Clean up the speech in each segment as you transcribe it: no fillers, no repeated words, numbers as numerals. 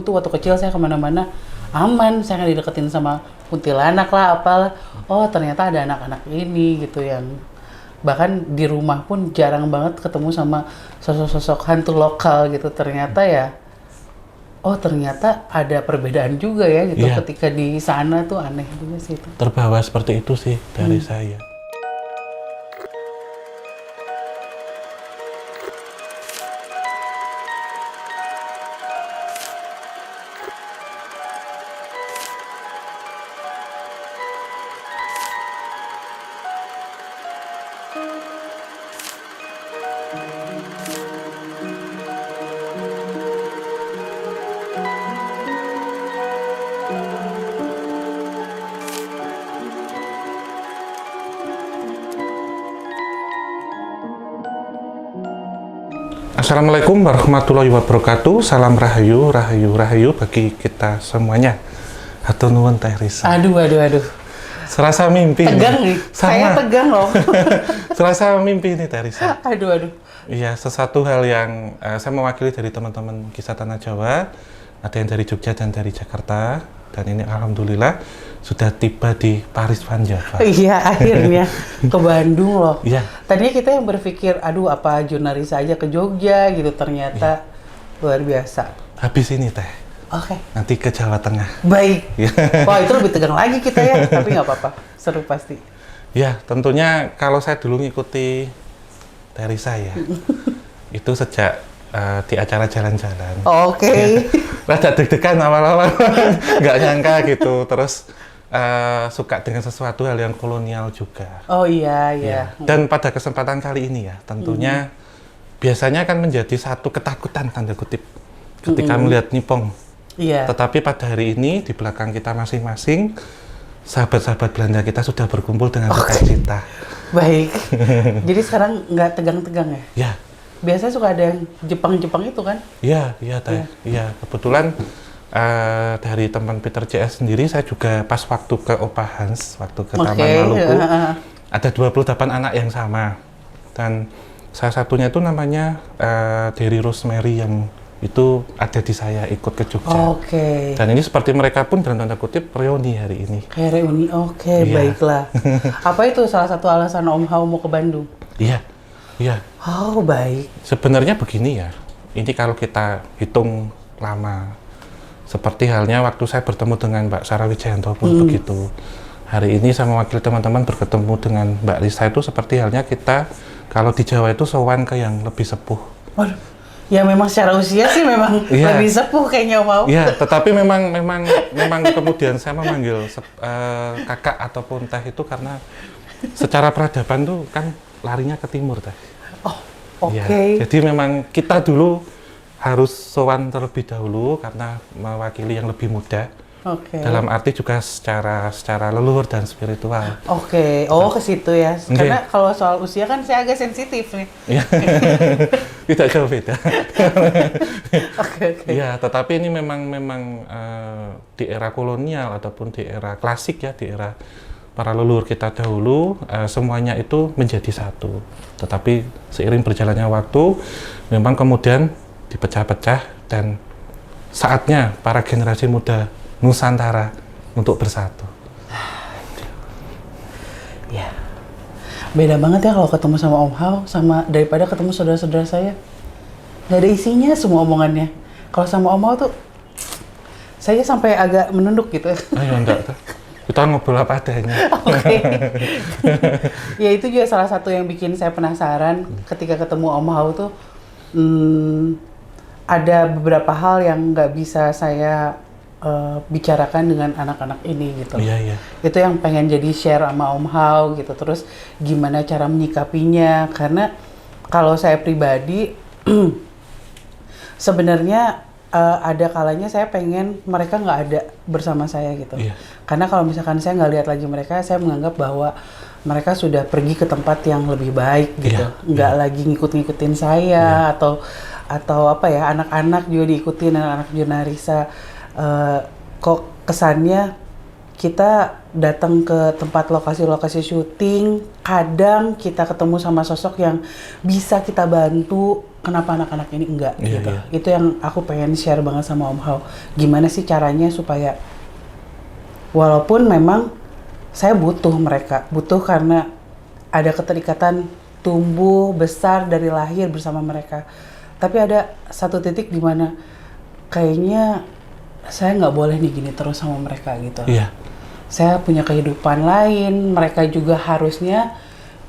tuh waktu kecil saya kemana-mana aman, saya nggak dideketin sama kuntilanak lah, apalah. Oh ternyata ada anak-anak ini gitu yang bahkan di rumah pun jarang banget ketemu sama sosok-sosok hantu lokal gitu. Ternyata ya, oh ternyata ada perbedaan juga ya gitu. Iya. Ketika di sana tuh aneh juga sih itu. Terbawa seperti itu sih dari saya. Assalamualaikum warahmatullahi wabarakatuh. Salam rahayu, rahayu, rahayu bagi kita semuanya. Hatur nuwun Teh Risa. Aduh. Serasa mimpi. Tegang nih. nih, saya tegang loh. Serasa mimpi nih Teh Risa. Aduh. Iya, sesuatu hal yang saya mewakili dari teman-teman Kisah Tanah Jawa. Ada yang dari Jogja dan dari Jakarta. Dan ini alhamdulillah sudah tiba di Paris Van Java. Iya, akhirnya ke Bandung loh. Iya. Tadinya kita yang berpikir, aduh apa jurnalis aja ke Jogja gitu, ternyata luar biasa. Habis ini Teh, Oke, nanti ke Jawa Tengah. baik. Iya. Wah itu lebih tegang lagi kita ya, tapi nggak apa-apa, seru pasti. Ya, tentunya kalau saya dulu ngikuti dari saya, itu sejak di acara jalan-jalan. Oke. Rada deg-degan awal-awal, nggak nyangka gitu. Terus suka dengan sesuatu hal yang kolonial juga. Oh iya. Dan pada kesempatan kali ini ya, tentunya biasanya kan menjadi satu ketakutan tanda kutip ketika melihat Nippon. Iya. Tetapi pada hari ini di belakang kita masing-masing, sahabat-sahabat Belanda kita sudah berkumpul dengan sukacita. Baik. Jadi sekarang nggak tegang-tegang ya? Ya. Biasanya suka ada yang Jepang-Jepang itu kan? Iya, Teh. Iya, kebetulan dari teman Peter JS sendiri, saya juga pas waktu ke Opa Hans, waktu ke Taman Maluku, ada 28 anak yang sama. Dan salah satunya itu namanya Derry Rosemary yang itu ada di saya ikut ke Jogja. Oke. Dan ini seperti mereka pun dalam tanda kutip reuni hari ini. Kayak reuni, oke, Iya. baiklah. Apa itu salah satu alasan Om Hao mau ke Bandung? Iya. Oh, baik. Sebenarnya begini ya, ini kalau kita hitung lama, seperti halnya waktu saya bertemu dengan Mbak Sarah Wijayanto pun begitu. Hari ini saya mewakili teman-teman bertemu dengan Mbak Risa itu seperti halnya kita kalau di Jawa itu sowan ke yang lebih sepuh. Waduh, ya memang secara usia sih memang Iya. lebih sepuh kayaknya Om Hao. Iya, tetapi memang kemudian saya memanggil kakak ataupun teh itu karena secara peradaban tuh kan larinya ke timur Teh. Oh, oke. Ya, jadi memang kita dulu harus sowan terlebih dahulu karena mewakili yang lebih muda. Oke. Dalam arti juga secara leluhur dan spiritual. Oke, oh ke situ ya. Karena kalau soal usia kan saya agak sensitif nih. Iya. Tidak jauh beda. Oke. Iya, tetapi ini memang di era kolonial ataupun di era klasik ya, di era para leluhur kita dahulu, semuanya itu menjadi satu. Tetapi seiring berjalannya waktu, memang kemudian dipecah-pecah dan saatnya para generasi muda Nusantara untuk bersatu. Ya, beda banget ya kalau ketemu sama Om Hao sama daripada ketemu saudara-saudara saya. Gak ada isinya semua omongannya. Kalau sama Om Hao tuh, saya sampai agak menunduk gitu. Ayo enggak, kita ngobrol apa adanya. Oke. Ya itu juga salah satu yang bikin saya penasaran ketika ketemu Om Hao tuh. Ada beberapa hal yang nggak bisa saya bicarakan dengan anak-anak ini gitu. Iya. Itu yang pengen jadi share sama Om Hao gitu. Terus gimana cara menyikapinya? Karena kalau saya pribadi sebenarnya ada kalanya saya pengen mereka nggak ada bersama saya gitu. Iya. Karena kalau misalkan saya nggak lihat lagi mereka, saya menganggap bahwa mereka sudah pergi ke tempat yang lebih baik gitu. Nggak lagi ngikut-ngikutin saya atau apa ya, anak-anak juga diikutin, anak-anak Junarisa. Kok kesannya kita datang ke tempat lokasi-lokasi syuting, kadang kita ketemu sama sosok yang bisa kita bantu, kenapa anak-anak ini enggak gitu. Itu yang aku pengen share banget sama Om Hao. Gimana sih caranya supaya walaupun memang saya butuh mereka, butuh karena ada keterikatan tumbuh besar dari lahir bersama mereka. Tapi ada satu titik di mana kayaknya saya nggak boleh nih gini terus sama mereka gitu. Iya. Saya punya kehidupan lain, mereka juga harusnya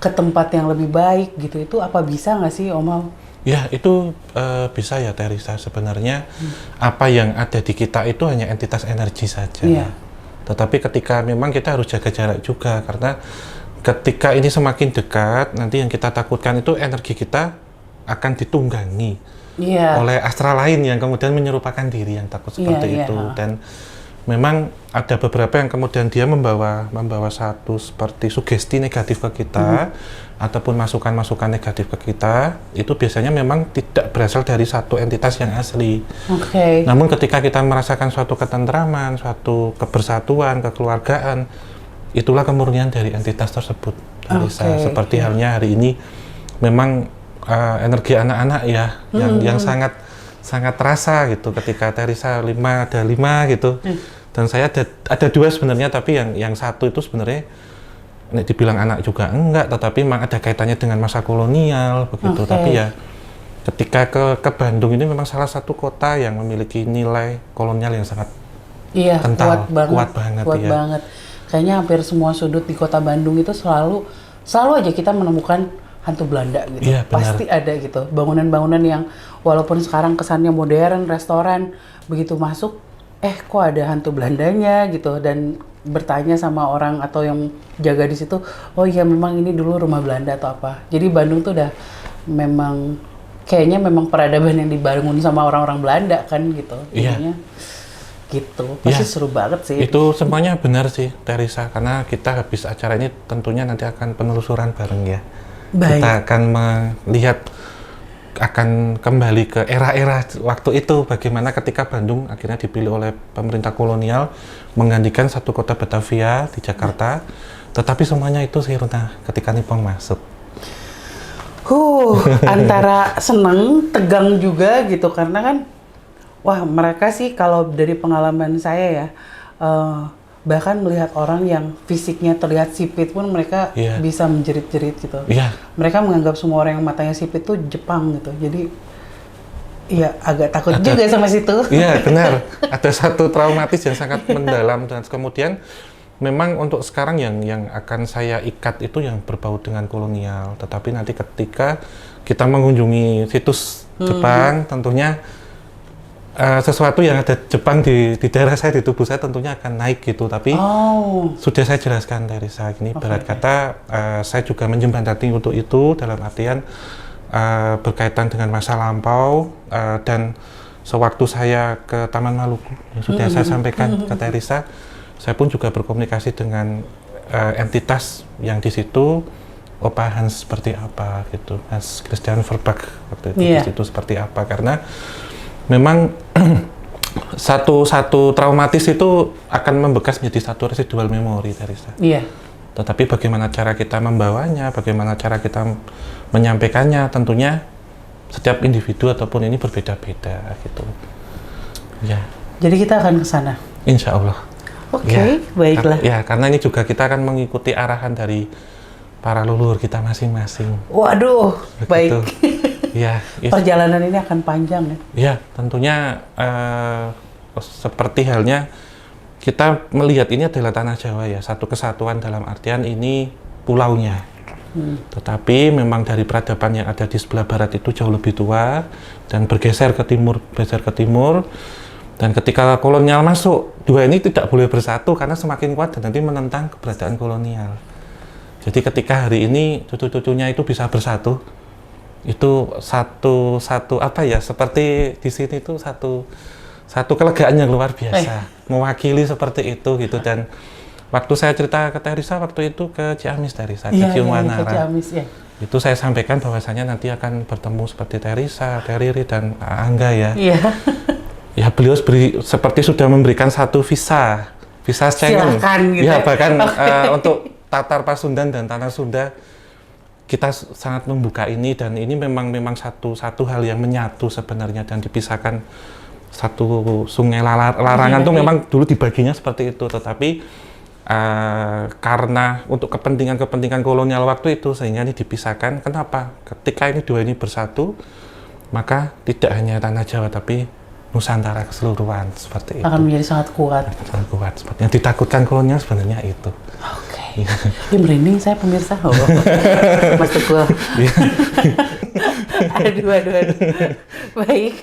ke tempat yang lebih baik gitu. Itu apa bisa nggak sih Om Hao? Ya, itu bisa ya Teresa. Sebenarnya apa yang ada di kita itu hanya entitas energi saja. Iya. Tetapi ketika memang kita harus jaga jarak juga, karena ketika ini semakin dekat, nanti yang kita takutkan itu energi kita akan ditunggangi oleh astral lain yang kemudian menyerupakan diri yang takut seperti itu. Dan memang ada beberapa yang kemudian dia membawa satu seperti sugesti negatif ke kita, ataupun masukan-masukan negatif ke kita, itu biasanya memang tidak berasal dari satu entitas yang asli. Namun ketika kita merasakan suatu ketentraman, suatu kebersatuan, kekeluargaan, itulah kemurnian dari entitas tersebut. Seperti halnya hari ini, memang energi anak-anak ya, yang sangat terasa gitu ketika Teresa ada 5 gitu. Dan saya ada 2 sebenarnya, tapi yang satu itu sebenarnya dibilang anak juga enggak, tetapi memang ada kaitannya dengan masa kolonial begitu. Tapi ya ketika ke Bandung ini memang salah satu kota yang memiliki nilai kolonial yang sangat kental, kuat banget. Kayaknya hampir semua sudut di kota Bandung itu selalu aja kita menemukan hantu Belanda gitu. Pasti ada gitu. Bangunan-bangunan yang walaupun sekarang kesannya modern, restoran, begitu masuk kok ada hantu Belandanya gitu, dan bertanya sama orang atau yang jaga di situ, oh iya memang ini dulu rumah Belanda atau apa. Jadi Bandung tuh udah memang kayaknya memang peradaban yang dibangun sama orang-orang Belanda kan gitu. Jadinya gitu. Pasti seru banget sih. Itu semuanya benar sih Teresa, karena kita habis acara ini tentunya nanti akan penelusuran bareng ya. Kita akan melihat, akan kembali ke era-era waktu itu, bagaimana ketika Bandung akhirnya dipilih oleh pemerintah kolonial menggantikan satu kota Batavia di Jakarta, tetapi semuanya itu sirna ketika Nippon masuk. Antara seneng, tegang juga gitu, karena kan wah mereka sih kalau dari pengalaman saya ya, bahkan melihat orang yang fisiknya terlihat sipit pun mereka bisa menjerit-jerit gitu. Mereka menganggap semua orang yang matanya sipit tuh Jepang gitu. Jadi ya agak takut juga sama situ. Iya benar. Ada satu traumatis yang sangat mendalam, dan kemudian memang untuk sekarang yang akan saya ikat itu yang berbau dengan kolonial. Tetapi nanti ketika kita mengunjungi situs Jepang, tentunya sesuatu yang ada Jepang di daerah saya, di tubuh saya tentunya akan naik gitu. Tapi sudah saya jelaskan dari saya ini, berat kata saya juga menjembatani untuk itu, dalam artian berkaitan dengan masa lampau, dan sewaktu saya ke Taman Maluku yang sudah saya sampaikan ke Teresa, saya pun juga berkomunikasi dengan entitas yang di situ, Opa Hans seperti apa gitu, Hans Christian Verbach waktu itu di situ seperti apa, karena memang satu traumatis itu akan membekas menjadi satu residual memori, Teresa. Tetapi bagaimana cara kita membawanya, bagaimana cara kita menyampaikannya, tentunya setiap individu ataupun ini berbeda-beda gitu. Jadi kita akan ke sana. Insya Allah. Baiklah. Karena ini juga kita akan mengikuti arahan dari para leluhur kita masing-masing. Waduh, begitu. Baik. Perjalanan ini akan panjang ya? Ya, tentunya seperti halnya kita melihat ini adalah tanah Jawa ya, satu kesatuan dalam artian ini pulaunya. Tetapi memang dari peradaban yang ada di sebelah barat itu jauh lebih tua dan bergeser ke timur, dan ketika kolonial masuk, dua ini tidak boleh bersatu karena semakin kuat dan nanti menentang keberadaan kolonial. Jadi ketika hari ini cucu-cucunya itu bisa bersatu, itu satu apa ya, seperti di sini itu satu kelegaan yang luar biasa, mewakili seperti itu gitu. Dan waktu saya cerita ke Teresa waktu itu ke Ciamis, Teresa ke Ciumanara, itu saya sampaikan bahwasanya nanti akan bertemu seperti Teresa, Teriri dan Angga ya. Ya beliau seperti sudah memberikan satu visa bisa cengeng. Silakan gitu. Ya, bahkan untuk Tatar Pasundan dan Tanah Sunda kita sangat membuka ini, dan ini memang satu hal yang menyatu sebenarnya dan dipisahkan. Satu sungai larangan tuh memang dulu dibaginya seperti itu, tetapi karena untuk kepentingan kolonial waktu itu sehingga ini dipisahkan. Kenapa? Ketika ini dua ini bersatu, maka tidak hanya tanah Jawa tapi Nusantara keseluruhan seperti itu. Akan menjadi sangat kuat. Sangat kuat. Seperti yang ditakutkan kolonial sebenarnya itu. Oke. Ini merinding saya pemirsa. Oh. Mas Teguh. aduh. Baik.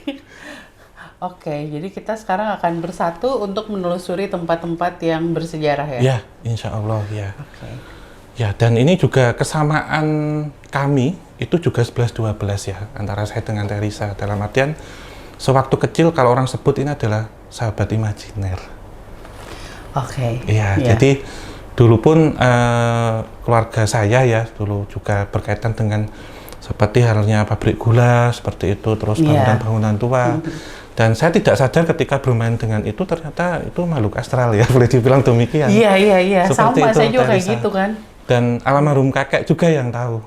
Oke, jadi kita sekarang akan bersatu untuk menelusuri tempat-tempat yang bersejarah ya? Ya, insya Allah ya. Oke. Ya, dan ini juga kesamaan kami, itu juga 11-12 ya, antara saya dengan Teresa. Dalam artian, sewaktu kecil kalau orang sebut ini adalah sahabat imajiner. Oke. Iya, jadi dulu pun keluarga saya ya, dulu juga berkaitan dengan seperti halnya pabrik gula, seperti itu, terus bangunan-bangunan tua. Dan saya tidak sadar ketika bermain dengan itu, ternyata itu makhluk astral ya, boleh dibilang demikian. Iya. Seperti Sama, itu, saya juga kayak Teresa. gitu kan. Dan almarhum kakek juga yang tahu.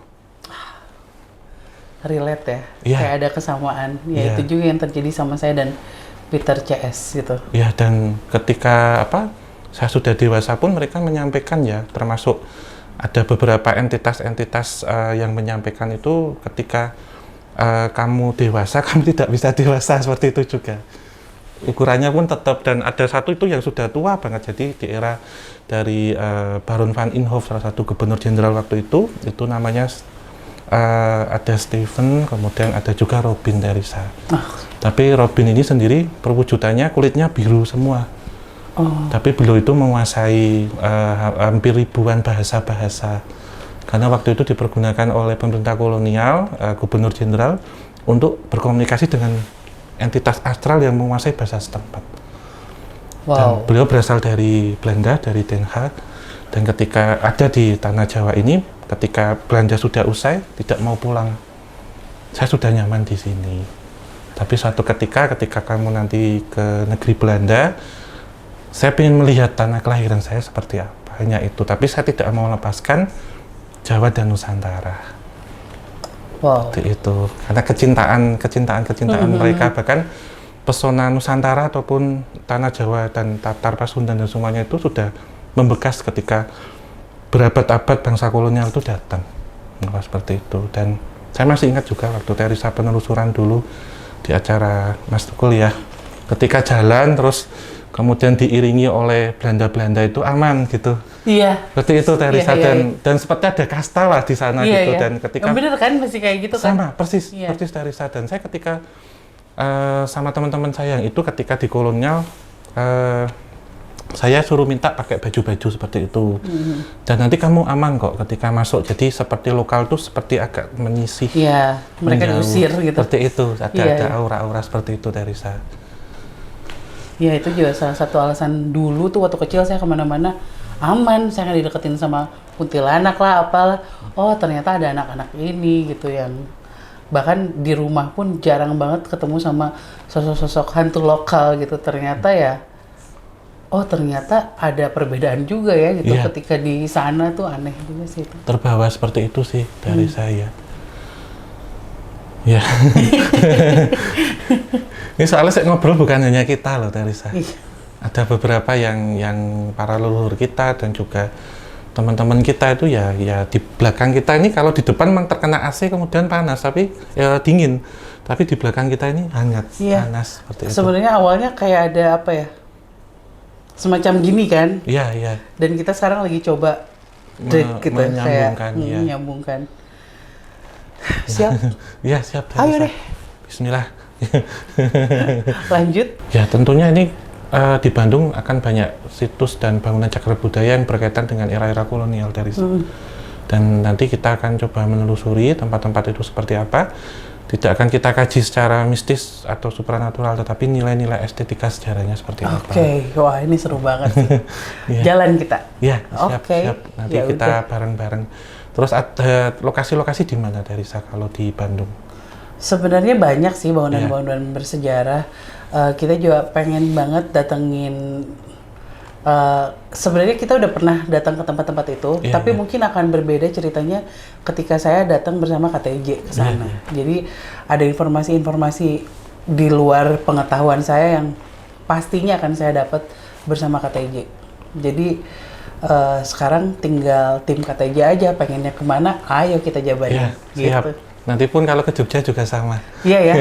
Relate ya, Iya. kayak ada kesamaan. Ya Iya. itu juga yang terjadi sama saya dan Peter CS gitu. Ya, dan ketika saya sudah dewasa pun mereka menyampaikan ya, termasuk ada beberapa entitas-entitas yang menyampaikan itu ketika kamu dewasa, kamu tidak bisa dewasa, seperti itu juga. Ukurannya pun tetap, dan ada satu itu yang sudah tua banget, jadi di era dari Baron van Inhofe, salah satu gubernur jenderal waktu itu namanya ada Stephen, kemudian ada juga Robin Teresa. Tapi Robin ini sendiri perwujudannya kulitnya biru semua. Tapi beliau itu menguasai hampir ribuan bahasa-bahasa. Karena waktu itu dipergunakan oleh pemerintah kolonial, gubernur jenderal, untuk berkomunikasi dengan entitas astral yang menguasai bahasa setempat. Dan beliau berasal dari Belanda, dari Den Haag, dan ketika ada di tanah Jawa ini, ketika Belanda sudah usai, tidak mau pulang. Saya sudah nyaman di sini. Tapi suatu ketika kamu nanti ke negeri Belanda, saya ingin melihat tanah kelahiran saya seperti apa. Hanya itu. Tapi saya tidak mau melepaskan Jawa dan Nusantara. Seperti itu. Karena kecintaan mereka, bahkan pesona Nusantara ataupun tanah Jawa dan Tatar Pasundan dan semuanya itu sudah membekas ketika berabad-abad bangsa kolonial itu datang. Seperti itu. Dan saya masih ingat juga waktu Teresa penelusuran dulu di acara Mas Tukul ya. Ketika jalan terus kemudian diiringi oleh Belanda-Belanda itu aman gitu. Iya. Seperti itu Teresa, dan seperti ada kasta lah di sana gitu. Dan ketika bener kan masih kayak gitu kan? sama persis Teresa. Dan saya ketika sama teman-teman saya yang itu ketika di kolonial, saya suruh minta pakai baju-baju seperti itu. Dan nanti kamu aman kok ketika masuk. Jadi seperti lokal tuh seperti agak menyisih. Iya, mereka diusir gitu. Seperti itu, ada aura-aura seperti itu Teresa. Ya itu juga salah satu alasan dulu tuh waktu kecil saya kemana-mana aman, saya nggak dideketin sama kuntilanak lah apalah. Oh ternyata ada anak-anak ini gitu yang bahkan di rumah pun jarang banget ketemu sama sosok-sosok hantu lokal gitu. Ternyata ya, oh ternyata ada perbedaan juga ya gitu. Ketika di sana tuh aneh juga sih itu. Terbawa seperti itu sih dari saya. Ya. Ini soalnya saya ngobrol bukan hanya kita loh Teresa. Ada beberapa yang para leluhur kita dan juga teman-teman kita itu ya di belakang kita ini, kalau di depan memang terkena AC kemudian panas tapi ya dingin. Tapi di belakang kita ini hangat, panas seperti itu. Sebenarnya awalnya kayak ada apa ya? Semacam gini kan? Iya. Dan kita sekarang lagi coba menyambungkan. Siap? Iya, siap. Teresa. Ayo deh. Bismillah. Lanjut. Ya, tentunya ini di Bandung akan banyak situs dan bangunan cagar budaya yang berkaitan dengan era-era kolonial dari dan nanti kita akan coba menelusuri tempat-tempat itu seperti apa. Tidak akan kita kaji secara mistis atau supranatural, tetapi nilai-nilai estetika sejarahnya seperti apa. Wah ini seru banget sih. Jalan kita. Ya, siap. Nanti kita bareng-bareng. Terus ada lokasi-lokasi di mana Teresa kalau di Bandung? Sebenarnya banyak sih bangunan-bangunan bersejarah. Kita juga pengen banget datengin Sebenarnya kita udah pernah datang ke tempat-tempat itu, Iya, tapi iya. mungkin akan berbeda ceritanya ketika saya datang bersama KTJ ke sana. Jadi ada informasi-informasi di luar pengetahuan saya yang pastinya akan saya dapat bersama KTJ. Jadi sekarang tinggal tim KTJ aja pengennya kemana, ayo kita jabarin. Iya, siap. Nanti pun kalau ke Jogja juga sama. Iya ya.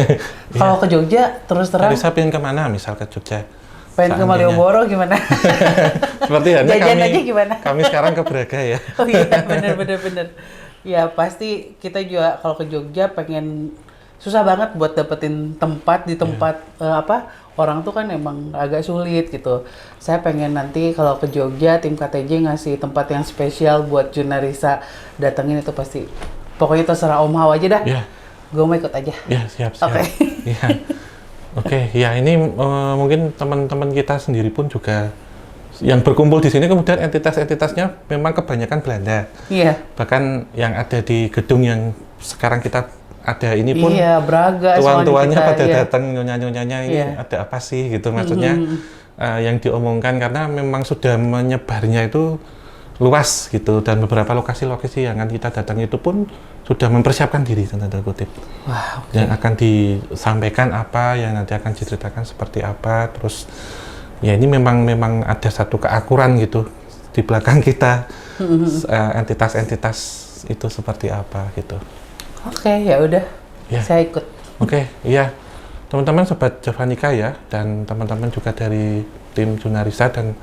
Kalau ke Jogja terus terang Tadi saya pengen kemana, misal ke Jogja? pengen ke Seandainya. Malioboro gimana? Seperti halnya Jajan kami, aja gimana? kami sekarang ke Braga ya. Oh iya, bener. Ya pasti kita juga kalau ke Jogja pengen susah banget buat dapetin tempat di tempat orang tuh kan emang agak sulit gitu. Saya pengen nanti kalau ke Jogja tim KTJ ngasih tempat yang spesial buat Junarisa datengin itu pasti. Pokoknya terserah Om Hao aja dah. Iya. Gue mau ikut aja. Ya, siap. Oke. Iya. Oke, ya ini mungkin teman-teman kita sendiri pun juga yang berkumpul di sini kemudian entitas-entitasnya memang kebanyakan Belanda. Iya. Bahkan yang ada di gedung yang sekarang kita ada ini pun Iya, Braga. tuan-tuannya soalnya kita, pada iya. datang nyonya-nyonyanya ini Iya. ada apa sih gitu maksudnya yang diomongkan karena memang sudah menyebarnya itu luas gitu dan beberapa lokasi-lokasi yang akan kita datang itu pun sudah mempersiapkan diri tanda kutip. Wah, oke. Yang akan disampaikan apa, yang nanti akan diceritakan seperti apa, terus ya ini memang ada satu keakuran gitu di belakang kita entitas-entitas itu seperti apa gitu. Oke, ya udah. Ya. Saya ikut. Oke, iya. Teman-teman sobat Javanica ya dan teman-teman juga dari tim Junarisa dan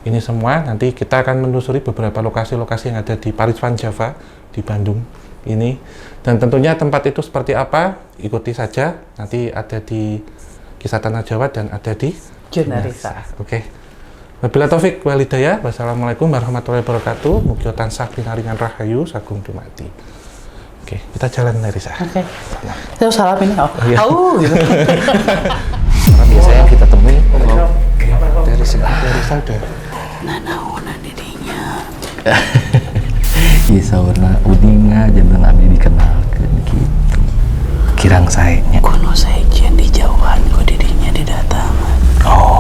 ini semua nanti kita akan menelusuri beberapa lokasi-lokasi yang ada di Paris Van Java di Bandung ini dan tentunya tempat itu seperti apa ikuti saja nanti ada di Kisah Tanah Jawa dan ada di Junarisa. Oke. Wabillahi taufik wal hidayah. Wassalamualaikum warahmatullahi wabarakatuh. Mugia tansah pinaringan rahayu sagung dumadi. Oke, kita jalan Narisa. Oke. Saya salam ini. iya. Gitu. Karena biasanya kita temui dari udah. Nanaona didinya. Isa warna udinga jantan abdi dikenalkan gitu. Kirang saenya. Kuno sajian di jauhan ku didinya di datangan. Oh,